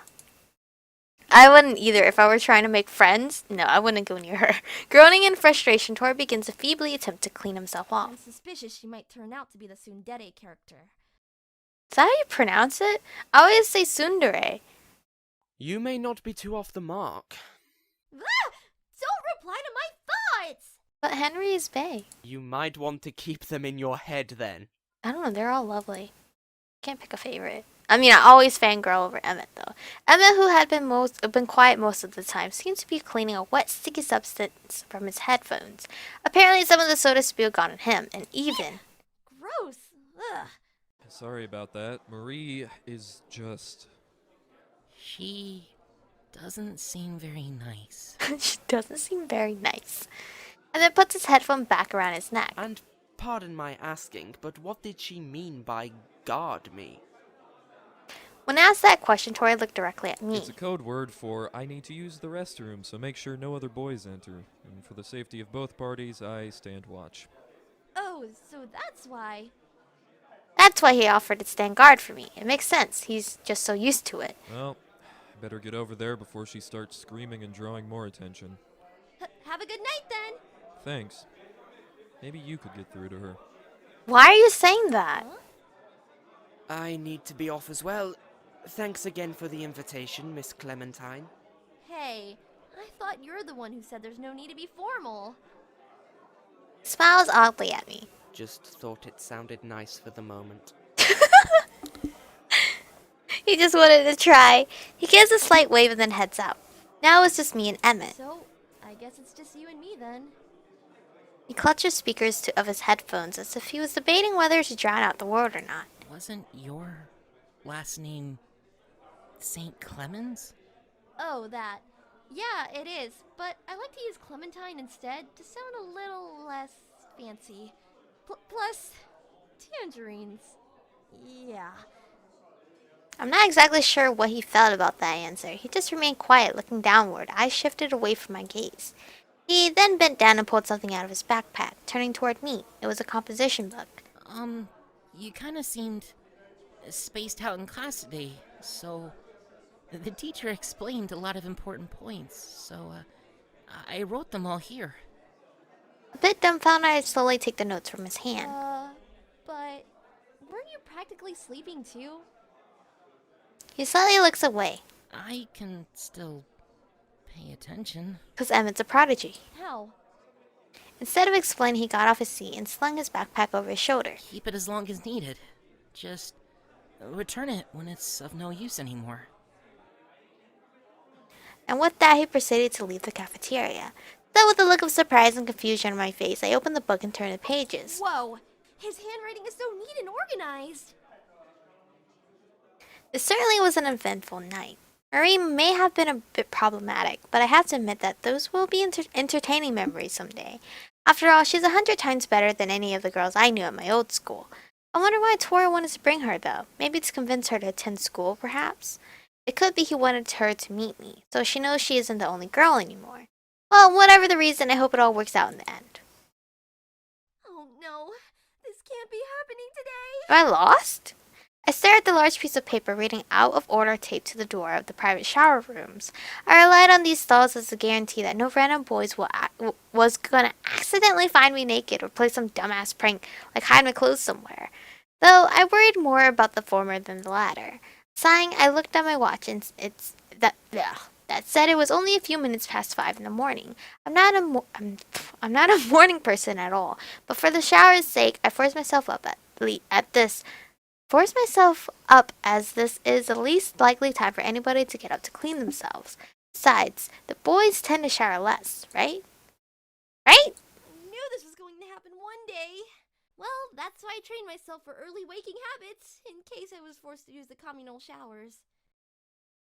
I wouldn't either if I were trying to make friends. No, I wouldn't go near her. Groaning in frustration, Tor begins to feebly attempt to clean himself I'm off. suspicious she might turn out to be the tsundere character. Is that how you pronounce it? I always say tsundere. You may not be too off the mark. Ah! Don't reply to my thoughts! But Henry is bae. You might want to keep them in your head then. I don't know, they're all lovely. Can't pick a favorite. I mean, I always fangirl over Emmett, though. Emmett, who had been quiet most of the time, seemed to be cleaning a wet, sticky substance from his headphones. Apparently, some of the soda spill got on him, and even... Gross! Ugh. Sorry about that. Marie is just... She doesn't seem very nice. She doesn't seem very nice. And then puts his headphone back around his neck. And pardon my asking, but what did she mean by guard me? When asked that question, Tori looked directly at me. It's a code word for I need to use the restroom, so make sure no other boys enter. And for the safety of both parties, I stand watch. Oh, so that's why. That's why he offered to stand guard for me. It makes sense. He's just so used to it. Well, I better get over there before she starts screaming and drawing more attention. Have a good night then. Thanks. Maybe you could get through to her. Why are you saying that? I need to be off as well. Thanks again for the invitation, Miss Clementine. Hey, I thought you're the one who said there's no need to be formal. He smiles oddly at me. Just thought it sounded nice for the moment. He just wanted to try. He gives a slight wave and then heads out. Now it's just me and Emmett. So, I guess it's just you and me then. He clutches speakers of his headphones as if he was debating whether to drown out the world or not. Wasn't your last name St. Clemens? Oh, that. Yeah, it is, but I like to use Clementine instead to sound a little less fancy. Plus, tangerines. Yeah. I'm not exactly sure what he felt about that answer. He just remained quiet, looking downward. I shifted away from my gaze. He then bent down and pulled something out of his backpack, turning toward me. It was a composition book. You kinda seemed spaced out in class today, so the teacher explained a lot of important points, so I wrote them all here. A bit dumbfounded, I slowly take the notes from his hand. But weren't you practically sleeping too? He slightly looks away, I can still pay attention. because Emmett's a prodigy. How? Instead of explaining, he got off his seat and slung his backpack over his shoulder. Keep it as long as needed. Just return it when it's of no use anymore. And with that, he proceeded to leave the cafeteria. So with a look of surprise and confusion on my face, I opened the book and turned the pages. Whoa! His handwriting is so neat and organized! It certainly was an eventful night. Marie may have been a bit problematic, but I have to admit that those will be entertaining memories someday. After all, she's 100 times better than any of the girls I knew at my old school. I wonder why Tora wanted to bring her, though. Maybe to convince her to attend school, perhaps? It could be he wanted her to meet me, so she knows she isn't the only girl anymore. Well, whatever the reason, I hope it all works out in the end. Oh no, this can't be happening today. Am I lost? I stare at the large piece of paper reading out of order taped to the door of the private shower rooms. I relied on these stalls as a guarantee that no random boys was gonna accidentally find me naked or play some dumbass prank like hide my clothes somewhere. Though I worried more about the former than the latter. Sighing, I looked at my watch and that said it was only a few minutes past 5 in the morning. I'm not a morning person at all, but for the shower's sake, I forced myself up as this is the least likely time for anybody to get up to clean themselves. Besides, the boys tend to shower less, right? Right? I knew this was going to happen one day. Well, that's why I trained myself for early waking habits, in case I was forced to use the communal showers.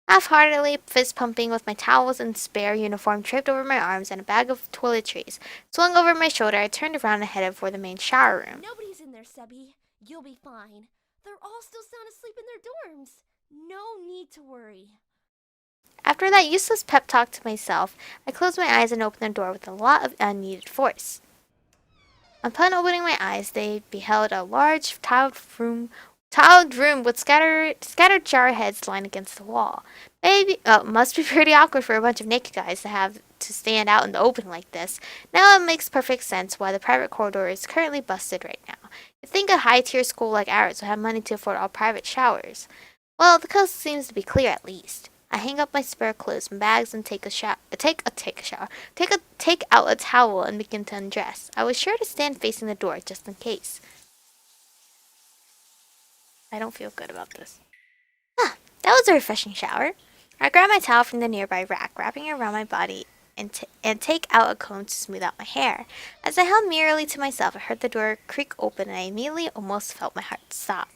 Half-heartedly fist pumping with my towels and spare uniform draped over my arms and a bag of toiletries swung over my shoulder, I turned around and headed for the main shower room. Nobody's in there, Sebi. You'll be fine. They're all still sound asleep in their dorms. No need to worry. After that useless pep talk to myself, I closed my eyes and opened the door with a lot of unneeded force. Upon opening my eyes, they beheld a large tiled room with scattered jar heads lying against the wall. Must be pretty awkward for a bunch of naked guys to have to stand out in the open like this. Now it makes perfect sense why the private corridor is currently busted right now. You'd think a high-tier school like ours would have money to afford all private showers. Well, the coast seems to be clear at least. I hang up my spare clothes and bags and take out a towel and begin to undress. I was sure to stand facing the door just in case. I don't feel good about this. That was a refreshing shower. I grab my towel from the nearby rack, wrapping it around my body, and take out a comb to smooth out my hair. As I held merrily to myself, I heard the door creak open, and I immediately almost felt my heart stop.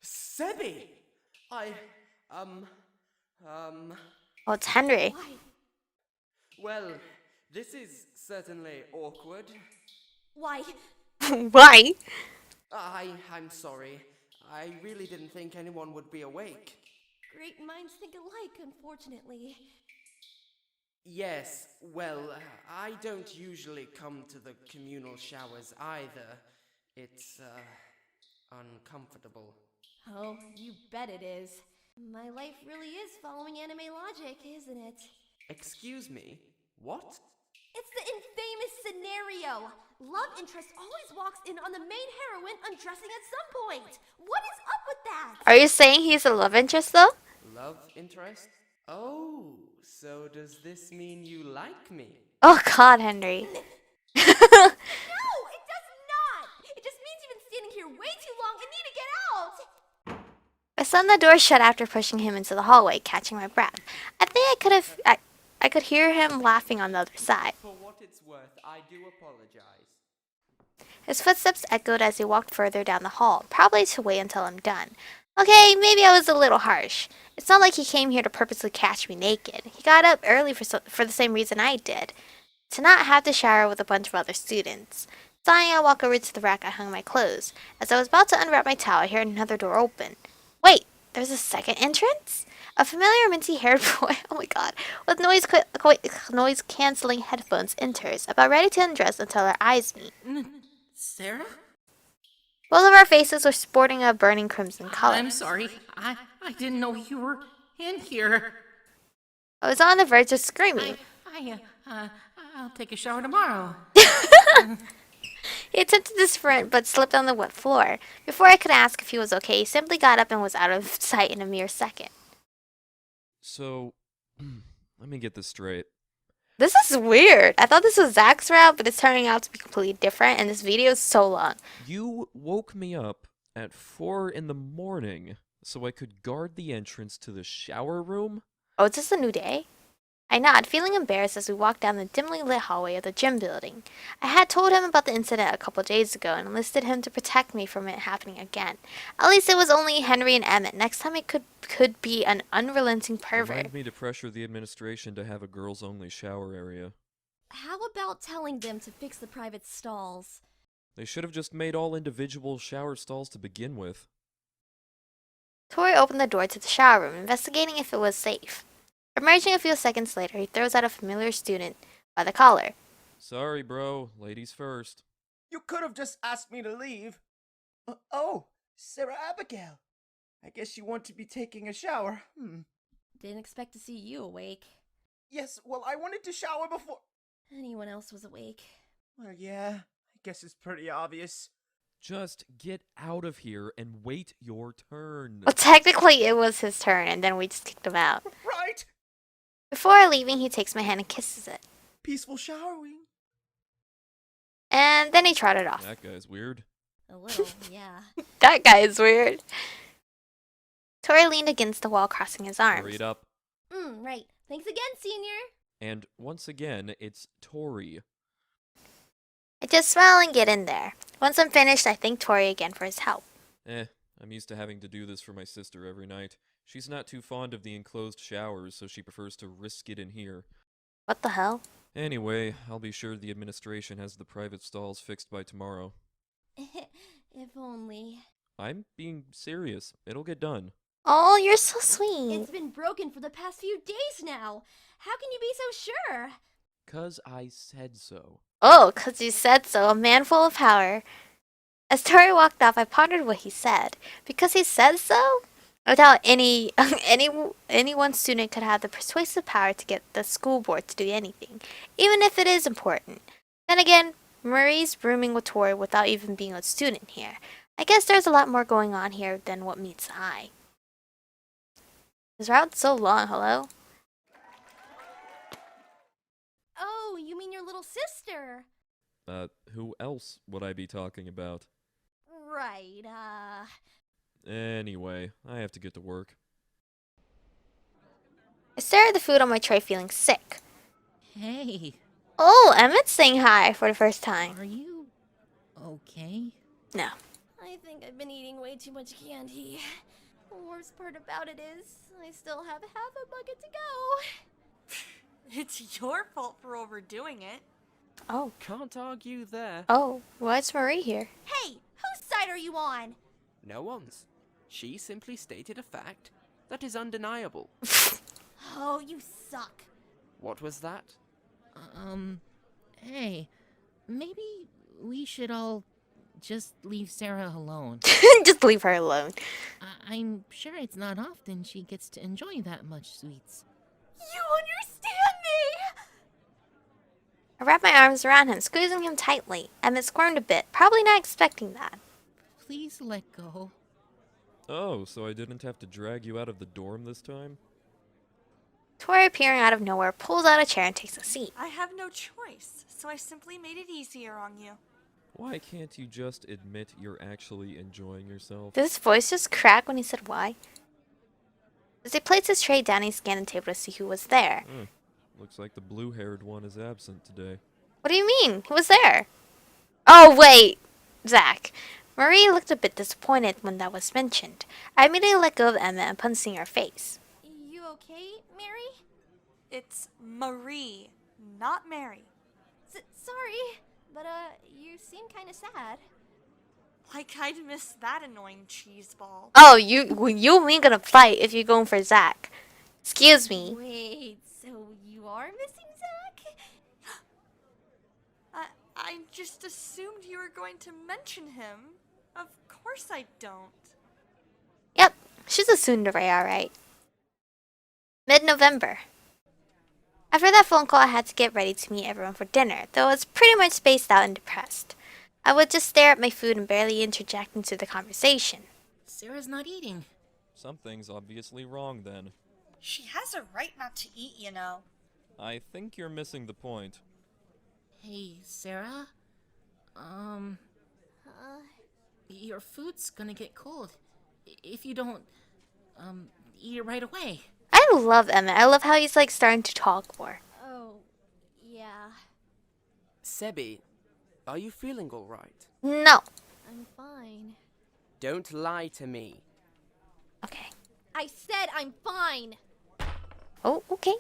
Sebi! Oh, it's Henry. Well, this is certainly awkward. Why? Why? I'm sorry. I really didn't think anyone would be awake. Great minds think alike, unfortunately. Yes, well, I don't usually come to the communal showers either. It's, uncomfortable. Oh, you bet it is. My life really is following anime logic, isn't it? Excuse me? What? It's the infamous scenario! Love interest always walks in on the main heroine undressing at some point! What is up with that? Are you saying he's a love interest, though? Love interest? Oh, so does this mean you like me? Oh, God, Henry. No, it does not! It just means you've been standing here way too long and need to get out! I slammed the door shut after pushing him into the hallway, catching my breath. I think I could hear him laughing on the other side. For what it's worth, I do apologize. His footsteps echoed as he walked further down the hall, probably to wait until I'm done. Okay, maybe I was a little harsh. It's not like he came here to purposely catch me naked. He got up early for the same reason I did. To not have to shower with a bunch of other students. Sighing, I walk over to the rack I hung my clothes. As I was about to unwrap my towel, I heard another door open. Wait, there's a second entrance? A familiar minty-haired boy, oh my god, with noise-canceling headphones enters, about ready to undress until our eyes meet. Sarah? Both of our faces were sporting a burning crimson color. I'm sorry. I didn't know you were in here. I was on the verge of screaming. I'll take a shower tomorrow. He attempted to sprint, but slipped on the wet floor. Before I could ask if he was okay, he simply got up and was out of sight in a mere second. So, let me get this straight. This is weird. I thought this was Zach's route, but it's turning out to be completely different, and this video is so long. You woke me up at 4 in the morning so I could guard the entrance to the shower room? Oh, is this a new day? I nod, feeling embarrassed as we walked down the dimly lit hallway of the gym building. I had told him about the incident a couple days ago and enlisted him to protect me from it happening again. At least it was only Henry and Emmett. Next time it could be an unrelenting pervert. Remind me to pressure the administration to have a girls-only shower area. How about telling them to fix the private stalls? They should have just made all individual shower stalls to begin with. Tori opened the door to the shower room, investigating if it was safe. Emerging a few seconds later, he throws out a familiar student by the collar. Sorry, bro. Ladies first. You could have just asked me to leave. Oh, Sarah Abigail. I guess you want to be taking a shower. Didn't expect to see you awake. Yes, well, I wanted to shower before. Anyone else was awake. Well, yeah, I guess it's pretty obvious. Just get out of here and wait your turn. Well, technically, it was his turn, and then we just kicked him out. Right? Before leaving, he takes my hand and kisses it. Peaceful showering. And then he trotted off. That guy's weird. A little, yeah. That guy is weird. Tori leaned against the wall, crossing his arms. Hurry it up. Right. Thanks again, Senior. And once again, it's Tori. I just smile and get in there. Once I'm finished, I thank Tori again for his help. I'm used to having to do this for my sister every night. She's not too fond of the enclosed showers, so she prefers to risk it in here. What the hell? Anyway, I'll be sure the administration has the private stalls fixed by tomorrow. If only. I'm being serious. It'll get done. Oh, you're so sweet. It's been broken for the past few days now. How can you be so sure? 'Cause I said so. Oh, 'cause you said so, a man full of power. As Tori walked off, I pondered what he said. Because he said so? I doubt any one student could have the persuasive power to get the school board to do anything, even if it is important. Then again, Marie's rooming with Tori without even being a student here. I guess there's a lot more going on here than what meets the eye. This route's so long, hello? Oh, you mean your little sister? Who else would I be talking about? Right, Anyway, I have to get to work. I stare at the food on my tray feeling sick. Hey, Oh, Emmett's saying hi for the first time. are you okay? No. I think I've been eating way too much candy. The worst part about it is, I still have half a bucket to go. It's your fault for overdoing it. Oh. Can't argue there. Oh, why's Marie here? Hey, whose side are you on? No one's. She simply stated a fact that is undeniable. Oh, you suck. What was that? Hey, maybe we should all just leave Sarah alone. Just leave her alone. I'm sure it's not often she gets to enjoy that much sweets. You understand me! I wrapped my arms around him, squeezing him tightly. Emmett squirmed a bit, probably not expecting that. Please let go. Oh, so I didn't have to drag you out of the dorm this time? Tori, appearing out of nowhere, pulls out a chair and takes a seat. I have no choice, so I simply made it easier on you. Why can't you just admit you're actually enjoying yourself? Did his voice just crack when he said why? As he placed his tray down, he scanned the table to see who was there. Looks like the blue-haired one is absent today. What do you mean? Who was there? Oh, wait! Zach. Marie looked a bit disappointed when that was mentioned. I immediately let go of Emma upon seeing her face. You okay, Mary? It's Marie, not Mary. Sorry, but you seem kind of sad. Like I'd miss that annoying cheese ball. Oh, you ain't gonna fight if you're going for Zach. Excuse me. Wait, so you are missing Zach? I just assumed you were going to mention him. Of course I don't. Yep, she's a tsundere, alright. Mid-November. After that phone call, I had to get ready to meet everyone for dinner, though I was pretty much spaced out and depressed. I would just stare at my food and barely interject into the conversation. Sarah's not eating. Something's obviously wrong then. She has a right not to eat, you know. I think you're missing the point. Hey, Sarah? Your food's gonna get cold if you don't, eat it right away. I love Emmett. I love how he's like starting to talk more. Oh, yeah, Sebi, are you feeling alright? No. I'm fine. Don't lie to me. Okay. I said I'm fine. Oh, okay.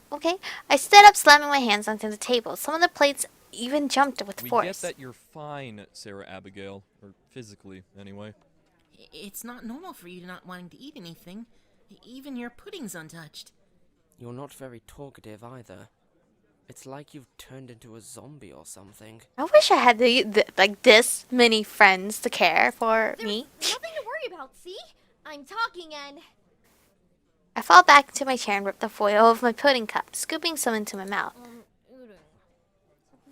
I stood up, slamming my hands onto the table. Some of the plates even jumped with We force. get that you're fine, Sarah Abigail. Or physically, anyway. It's not normal for you not wanting to eat anything. Even your pudding's untouched. You're not very talkative either. It's like you've turned into a zombie or something. I wish I had like this many friends to care for There's me. nothing to worry about, see? I'm talking and... I fall back into my chair and rip the foil of my pudding cup, scooping some into my mouth.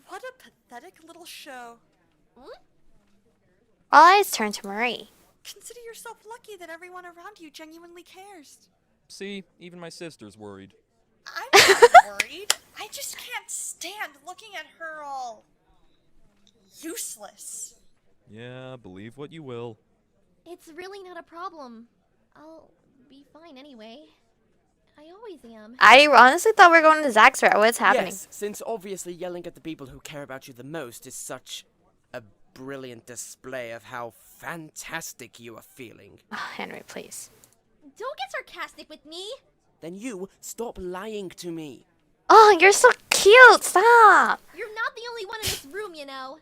What a pathetic little show. All eyes turn to Marie. Consider yourself lucky that everyone around you genuinely cares. See, even my sister's worried. I'm not worried. I just can't stand looking at her all useless. Yeah, believe what you will. It's really not a problem. I'll be fine anyway. I always am. I honestly thought we were going to Zach's route. What's happening? Yes, since obviously yelling at the people who care about you the most is such a brilliant display of how fantastic you are feeling. Oh, Henry, please. Don't get sarcastic with me. Then you stop lying to me. Oh, you're so cute. Stop. You're not the only one in this room, you know.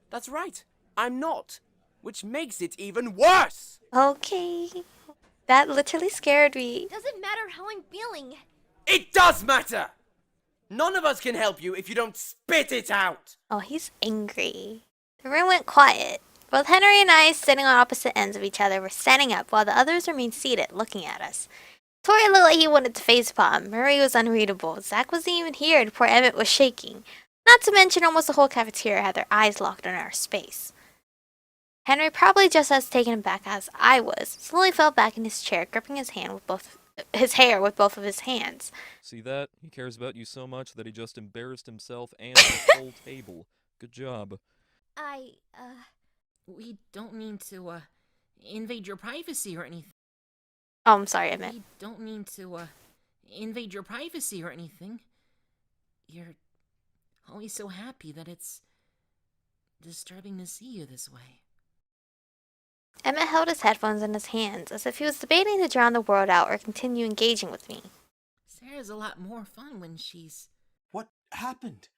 That's right, I'm not. Which makes it even worse! Okay. That literally scared me. Doesn't matter how I'm feeling. It does matter! None of us can help you if you don't spit it out! Oh, he's angry. The room went quiet. Both Henry and I, sitting on opposite ends of each other, were standing up while the others remained seated, looking at us. Tori looked like he wanted to facepalm. Murray was unreadable. Zach wasn't even here, and poor Emmett was shaking. Not to mention, almost the whole cafeteria had their eyes locked on our space. Henry, probably just as taken aback as I was, slowly fell back in his chair, gripping his hair with both of his hands. See that? He cares about you so much that he just embarrassed himself and the whole table. Good job. We don't mean to, invade your privacy or anything. Oh, I'm sorry, Emmett. We don't mean to, invade your privacy or anything. You're always so happy that it's disturbing to see you this way. Emmett held his headphones in his hands, as if he was debating to drown the world out or continue engaging with me. Sarah's a lot more fun when she's... What happened?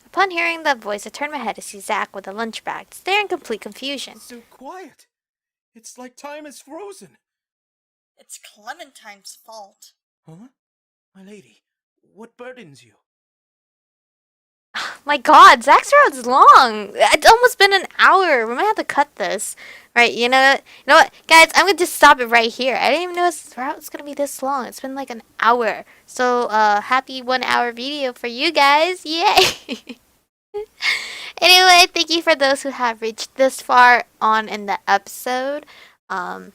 Upon hearing that voice, I turned my head to see Zach with a lunch bag, staring in complete confusion. So quiet. It's like time is frozen. It's Clementine's fault. Huh? My lady, what burdens you? My god, Zach's route's long. It's almost been an hour. We might have to cut this. Right, you know what? Guys, I'm going to just stop it right here. I didn't even know this route's going to be this long. It's been like an hour. So, happy 1 hour video for you guys. Yay! Anyway, thank you for those who have reached this far on in the episode. I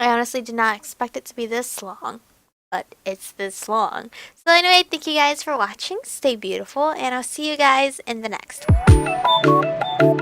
honestly did not expect it to be this long, but it's this long. So anyway, thank you guys for watching. Stay beautiful, and I'll see you guys in the next one.